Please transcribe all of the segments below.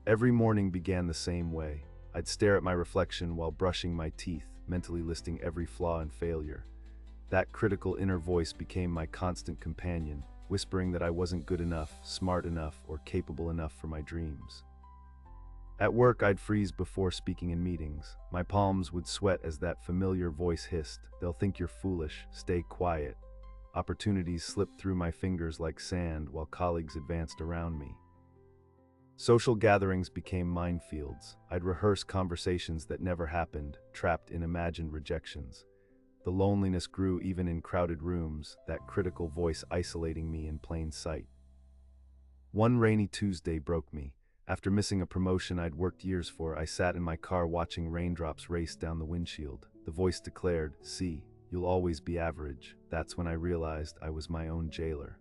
Every morning began the same way. I'd stare at my reflection while brushing my teeth, mentally listing every flaw and failure. That critical inner voice became my constant companion, whispering that I wasn't good enough, smart enough, or capable enough for my dreams. At work, I'd freeze before speaking in meetings. My palms would sweat as that familiar voice hissed, "They'll think you're foolish, stay quiet." Opportunities slipped through my fingers like sand while colleagues advanced around me. Social gatherings became minefields. I'd rehearse conversations that never happened, trapped in imagined rejections. The loneliness grew even in crowded rooms, that critical voice isolating me in plain sight. One rainy Tuesday broke me. After missing a promotion I'd worked years for, I sat in my car watching raindrops race down the windshield. The voice declared, "See, you'll always be average." That's when I realized I was my own jailer.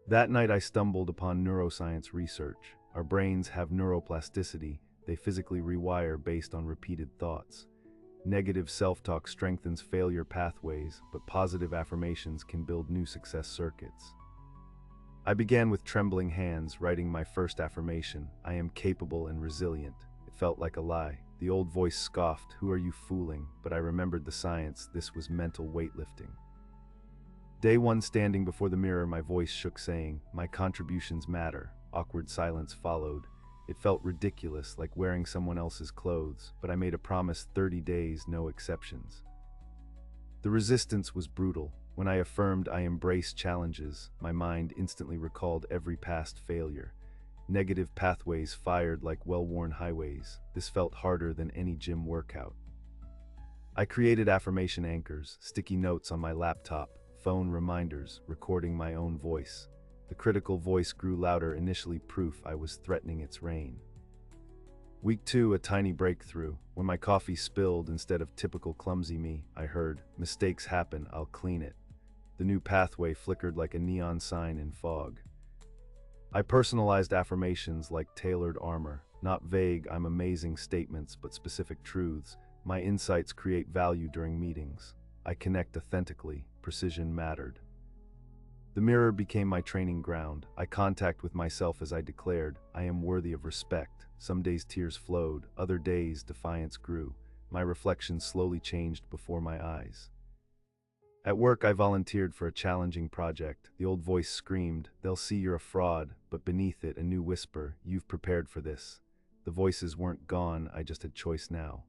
That night I stumbled upon neuroscience research. Our brains have neuroplasticity. They physically rewire based on repeated thoughts. Negative self-talk strengthens failure pathways, but positive affirmations can build new success circuits. I began with trembling hands, writing my first affirmation: "I am capable and resilient." It felt like a lie. The old voice scoffed, "Who are you fooling?" But I remembered the science. This was mental weightlifting. Day one, standing before the mirror, my voice shook, saying, "My contributions matter." Awkward silence followed. It felt ridiculous, like wearing someone else's clothes, but I made a promise: 30 days, no exceptions. The resistance was brutal. When I affirmed I embrace challenges, my mind instantly recalled every past failure. Negative pathways fired like well-worn highways. This felt harder than any gym workout. I created affirmation anchors, sticky notes on my laptop, phone reminders, recording my own voice. The critical voice grew louder, initially proof I was threatening its reign. Week 2, a tiny breakthrough. When my coffee spilled instead of typical clumsy me, I heard, "Mistakes happen, I'll clean it." The new pathway flickered like a neon sign in fog. I personalized affirmations like tailored armor, not vague "I'm amazing" statements, but specific truths. My insights create value during meetings. I connect authentically. Precision mattered. The mirror became my training ground. I contact with myself as I declared, "I am worthy of respect." Some days tears flowed, other days defiance grew. My reflection slowly changed before my eyes. At work, I volunteered for a challenging project. The old voice screamed, "They'll see you're a fraud," but beneath it, a new whisper, "You've prepared for this." The voices weren't gone, I just had choice now.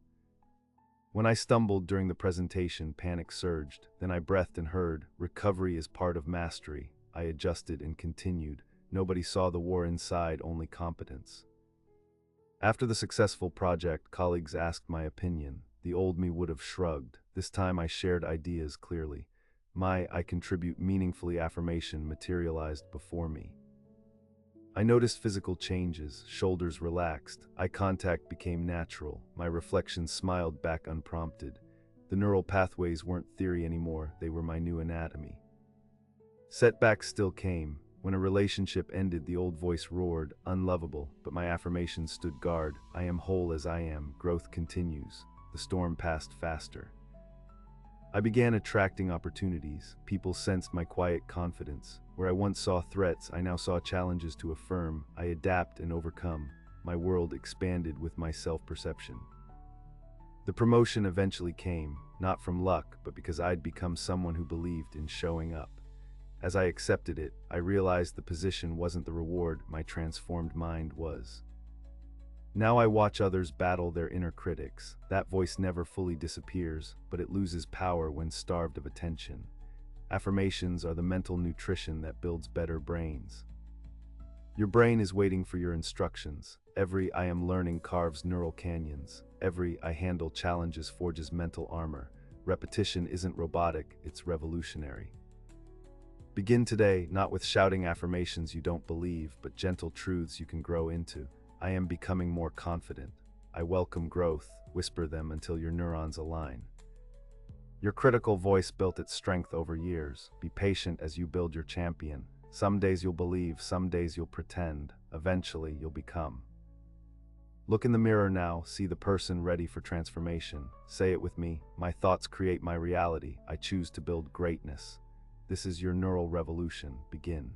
When I stumbled during the presentation, panic surged. Then I breathed and heard, "Recovery is part of mastery." I adjusted and continued. Nobody saw the war inside, only competence. After the successful project, colleagues asked my opinion. The old me would have shrugged. This time I shared ideas clearly. My "I contribute meaningfully" affirmation materialized before me. I noticed physical changes. Shoulders relaxed. Eye contact became natural. My reflection smiled back unprompted. The neural pathways weren't theory anymore, they were my new anatomy. Setbacks still came. When a relationship ended, the old voice roared, "Unlovable," but my affirmation stood guard. "I am whole as I am. Growth continues." The storm passed faster. I began attracting opportunities. People sensed my quiet confidence. Where I once saw threats, I now saw challenges to affirm. I adapt and overcome. My world expanded with my self-perception. The promotion eventually came, not from luck, but because I'd become someone who believed in showing up. As I accepted it, I realized the position wasn't the reward, my transformed mind was. Now I watch others battle their inner critics. That voice never fully disappears, but it loses power when starved of attention. Affirmations are the mental nutrition that builds better brains. Your brain is waiting for your instructions. Every "I am learning" carves neural canyons. Every "I handle challenges" forges mental armor. Repetition isn't robotic, it's revolutionary. Begin today, not with shouting affirmations you don't believe, but gentle truths you can grow into. I am becoming more confident. I welcome growth. Whisper them until your neurons align. Your critical voice built its strength over years. Be patient as you build your champion. Some days you'll believe, some days you'll pretend. Eventually you'll become. Look in the mirror now, see the person ready for transformation. Say it with me: "My thoughts create my reality. I choose to build greatness." This is your neural revolution. Begin.